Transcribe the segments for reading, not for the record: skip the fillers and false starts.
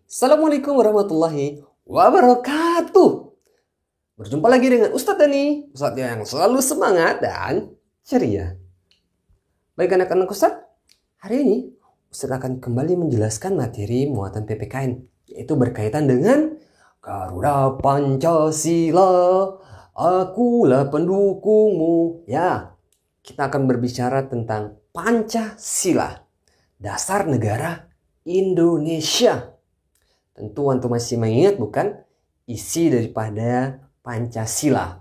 Assalamualaikum warahmatullahi wabarakatuh. Berjumpa lagi dengan Ustadz Dani, Ustadz yang selalu semangat dan ceria. Baik anak-anak Ustadz, hari ini Ustadz akan kembali menjelaskan materi muatan PPKN, yaitu berkaitan dengan Garuda Pancasila, akulah pendukungmu. Ya, kita akan berbicara tentang Pancasila, dasar negara Indonesia. Tentu antum masih mengingat bukan isi daripada Pancasila.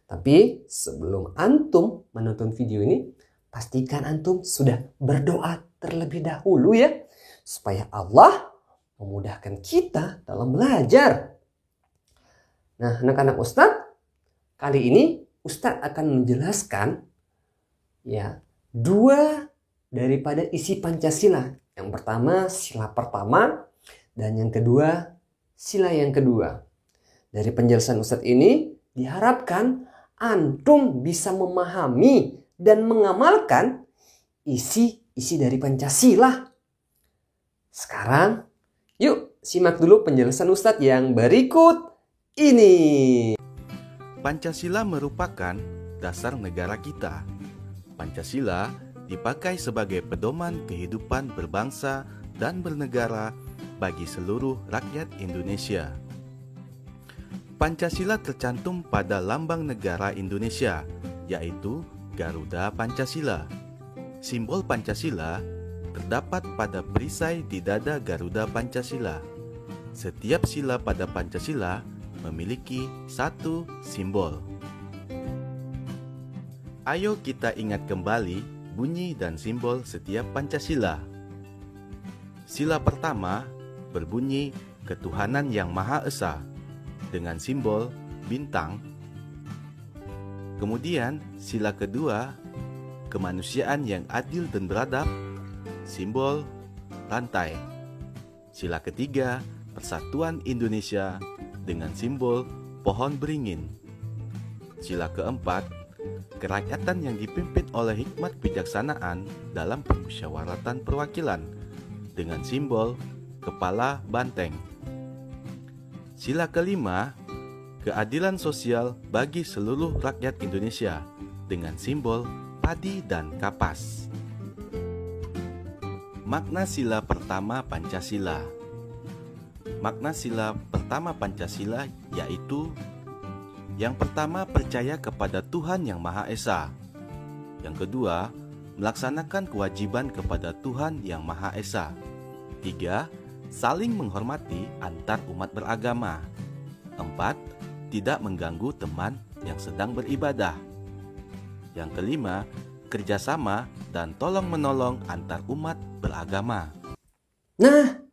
Tapi sebelum antum menonton video ini, pastikan antum sudah berdoa terlebih dahulu ya, supaya Allah memudahkan kita dalam belajar. Nah, anak-anak Ustadz, kali ini Ustadz akan menjelaskan ya dua daripada isi Pancasila. Yang pertama sila pertama dan yang kedua sila yang kedua. Dari penjelasan Ustadz ini diharapkan antum bisa memahami dan mengamalkan isi dari Pancasila. Sekarang yuk simak dulu penjelasan Ustadz yang berikut ini. Pancasila merupakan dasar negara kita. Pancasila dipakai sebagai pedoman kehidupan berbangsa dan bernegara bagi seluruh rakyat Indonesia. Pancasila tercantum pada lambang negara Indonesia, yaitu Garuda Pancasila. Simbol Pancasila terdapat pada perisai di dada Garuda Pancasila. Setiap sila pada Pancasila memiliki satu simbol. Ayo kita ingat kembali bunyi dan simbol setiap Pancasila. Sila pertama berbunyi ketuhanan yang Maha Esa dengan simbol bintang. Kemudian sila kedua kemanusiaan yang adil dan beradab, simbol rantai. Sila ketiga persatuan Indonesia dengan simbol pohon beringin. Sila keempat kerakyatan yang dipimpin oleh hikmat kebijaksanaan dalam permusyawaratan perwakilan dengan simbol kepala banteng. Sila kelima, keadilan sosial bagi seluruh rakyat Indonesia dengan simbol padi dan kapas. Makna sila pertama Pancasila. Makna sila pertama Pancasila yaitu: yang pertama, percaya kepada Tuhan Yang Maha Esa. Yang kedua, melaksanakan kewajiban kepada Tuhan Yang Maha Esa. 3. Saling menghormati antar umat beragama. 4. Tidak mengganggu teman yang sedang beribadah. Yang kelima, kerjasama dan tolong-menolong antar umat beragama. Nah,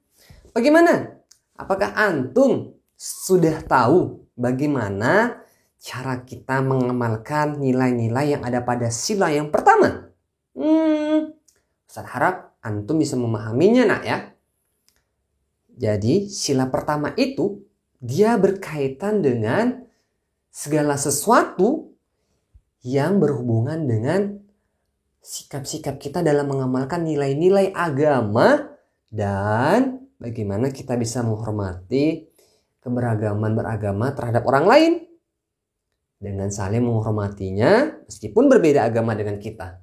bagaimana? Apakah antum sudah tahu bagaimana cara kita mengamalkan nilai-nilai yang ada pada sila yang pertama? Ustaz harap antum bisa memahaminya nak ya. Jadi sila pertama itu dia berkaitan dengan segala sesuatu yang berhubungan dengan sikap-sikap kita dalam mengamalkan nilai-nilai agama dan bagaimana kita bisa menghormati keberagaman beragama terhadap orang lain dengan saling menghormatinya meskipun berbeda agama dengan kita.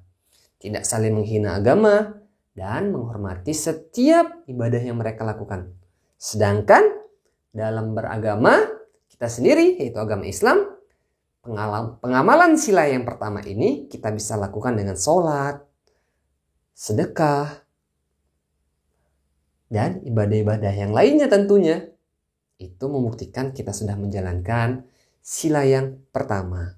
Tidak saling menghina agama dan menghormati setiap ibadah yang mereka lakukan. Sedangkan dalam beragama kita sendiri yaitu agama Islam, pengamalan sila yang pertama ini kita bisa lakukan dengan sholat, sedekah, dan ibadah-ibadah yang lainnya tentunya. Itu membuktikan kita sudah menjalankan sila yang pertama.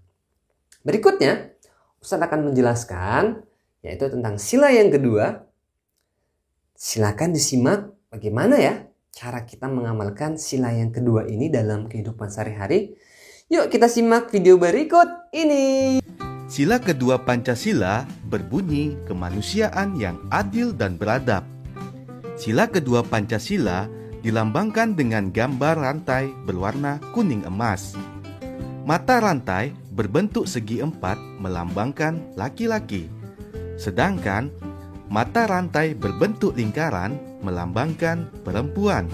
Berikutnya, Ustaz akan menjelaskan yaitu tentang sila yang kedua. Silakan disimak bagaimana ya cara kita mengamalkan sila yang kedua ini dalam kehidupan sehari-hari. Yuk kita simak video berikut ini. Sila kedua Pancasila berbunyi kemanusiaan yang adil dan beradab. Sila kedua Pancasila dilambangkan dengan gambar rantai berwarna kuning emas. Mata rantai berbentuk segi empat melambangkan laki-laki, sedangkan mata rantai berbentuk lingkaran melambangkan perempuan.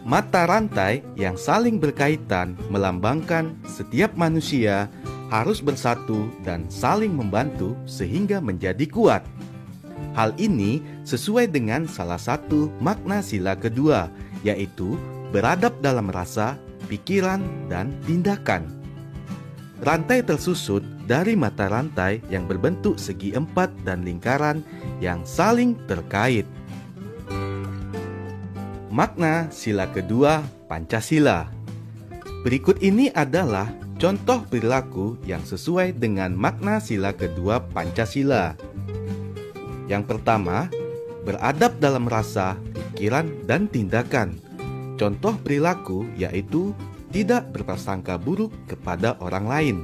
Mata rantai yang saling berkaitan melambangkan setiap manusia harus bersatu dan saling membantu sehingga menjadi kuat. Hal ini sesuai dengan salah satu makna sila kedua, yaitu beradab dalam rasa, pikiran, dan tindakan. Rantai tersusun dari mata rantai yang berbentuk segi empat dan lingkaran yang saling terkait. Makna sila kedua Pancasila. Berikut ini adalah contoh perilaku yang sesuai dengan makna sila kedua Pancasila. Yang pertama, beradab dalam rasa, pikiran, dan tindakan. Contoh perilaku yaitu tidak berprasangka buruk kepada orang lain.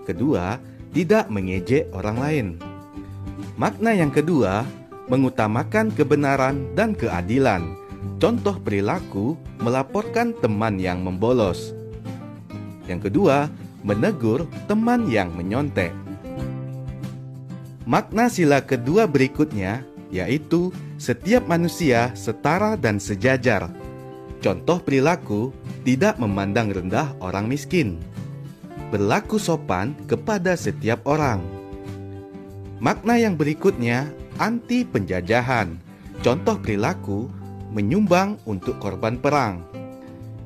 Kedua, tidak mengejek orang lain. Makna yang kedua, mengutamakan kebenaran dan keadilan. Contoh perilaku melaporkan teman yang membolos. Yang kedua, menegur teman yang menyontek. Makna sila kedua berikutnya yaitu setiap manusia setara dan sejajar. Contoh perilaku tidak memandang rendah orang miskin. Berlaku sopan kepada setiap orang. Makna yang berikutnya anti penjajahan. Contoh perilaku menyumbang untuk korban perang.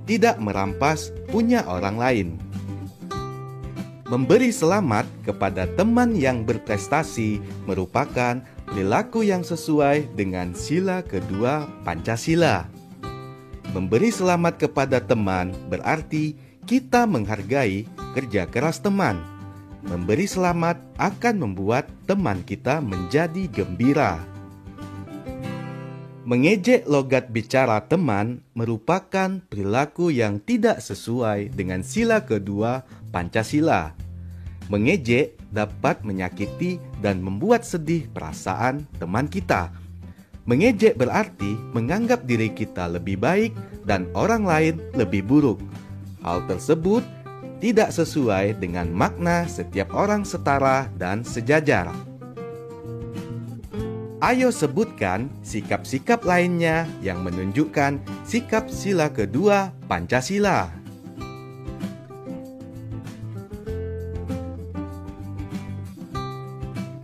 Tidak merampas punya orang lain. Memberi selamat kepada teman yang berprestasi merupakan perilaku yang sesuai dengan sila kedua Pancasila. Memberi selamat kepada teman berarti kita menghargai kerja keras teman. Memberi selamat akan membuat teman kita menjadi gembira. Mengejek logat bicara teman merupakan perilaku yang tidak sesuai dengan sila kedua Pancasila. Mengejek dapat menyakiti dan membuat sedih perasaan teman kita. Mengejek berarti menganggap diri kita lebih baik dan orang lain lebih buruk. Hal tersebut tidak sesuai dengan makna setiap orang setara dan sejajar. Ayo sebutkan sikap-sikap lainnya yang menunjukkan sikap sila kedua Pancasila.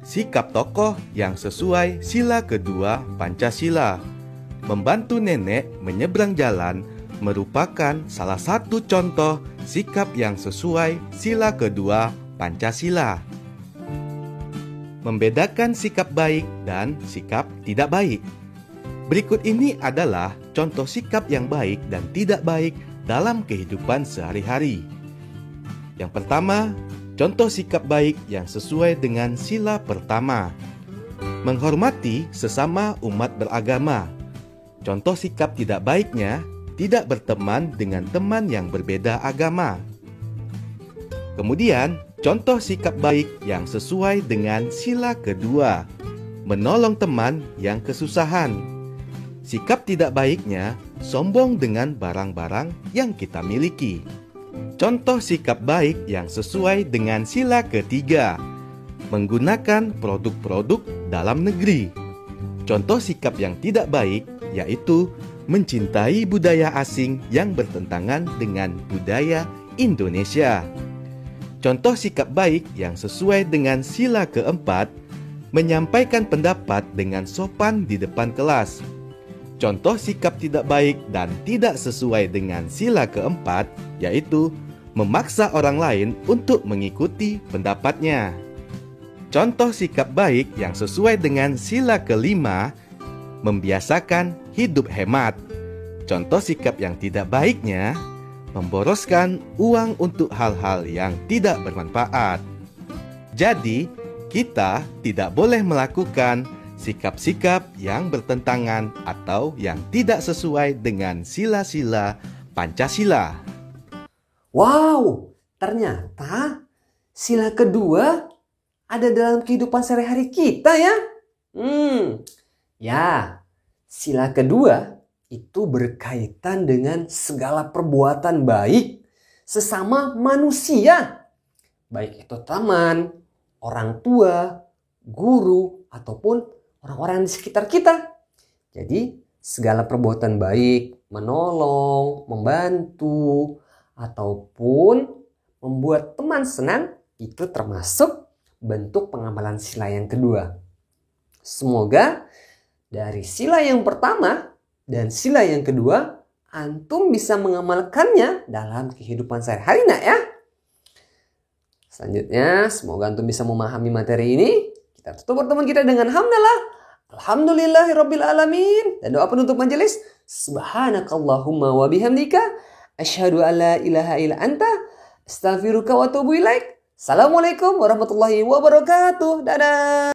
Sikap tokoh yang sesuai sila kedua Pancasila. Membantu nenek menyeberang jalan merupakan salah satu contoh sikap yang sesuai sila kedua Pancasila. Membedakan sikap baik dan sikap tidak baik. Berikut ini adalah contoh sikap yang baik dan tidak baik dalam kehidupan sehari-hari. Yang pertama, contoh sikap baik yang sesuai dengan sila pertama. Menghormati sesama umat beragama. Contoh sikap tidak baiknya, tidak berteman dengan teman yang berbeda agama. Kemudian, contoh sikap baik yang sesuai dengan sila kedua, menolong teman yang kesusahan. Sikap tidak baiknya, sombong dengan barang-barang yang kita miliki. Contoh sikap baik yang sesuai dengan sila ketiga, menggunakan produk-produk dalam negeri. Contoh sikap yang tidak baik yaitu mencintai budaya asing yang bertentangan dengan budaya Indonesia. Contoh sikap baik yang sesuai dengan sila keempat, menyampaikan pendapat dengan sopan di depan kelas. Contoh sikap tidak baik dan tidak sesuai dengan sila keempat, yaitu memaksa orang lain untuk mengikuti pendapatnya. Contoh sikap baik yang sesuai dengan sila kelima, membiasakan hidup hemat. Contoh sikap yang tidak baiknya, memboroskan uang untuk hal-hal yang tidak bermanfaat. Jadi, kita tidak boleh melakukan sikap-sikap yang bertentangan atau yang tidak sesuai dengan sila-sila Pancasila. Wow, ternyata sila kedua ada dalam kehidupan sehari-hari kita ya. Ya, sila kedua itu berkaitan dengan segala perbuatan baik sesama manusia. Baik itu teman, orang tua, guru, ataupun orang-orang di sekitar kita. Jadi segala perbuatan baik, menolong, membantu, ataupun membuat teman senang, itu termasuk bentuk pengamalan sila yang kedua. Semoga dari sila yang pertama dan sila yang kedua, antum bisa mengamalkannya dalam kehidupan sehari-hari, nak ya. Selanjutnya, semoga antum bisa memahami materi ini. Kita tutup pertemuan kita dengan hamdalah. Alhamdulillahirabbil alamin. Dan doa penutup majelis, subhanakallahumma wa bihamdika asyhadu an la ilaha illa anta astaghfiruka wa atubu ilaik. Assalamualaikum warahmatullahi wabarakatuh. Dadah.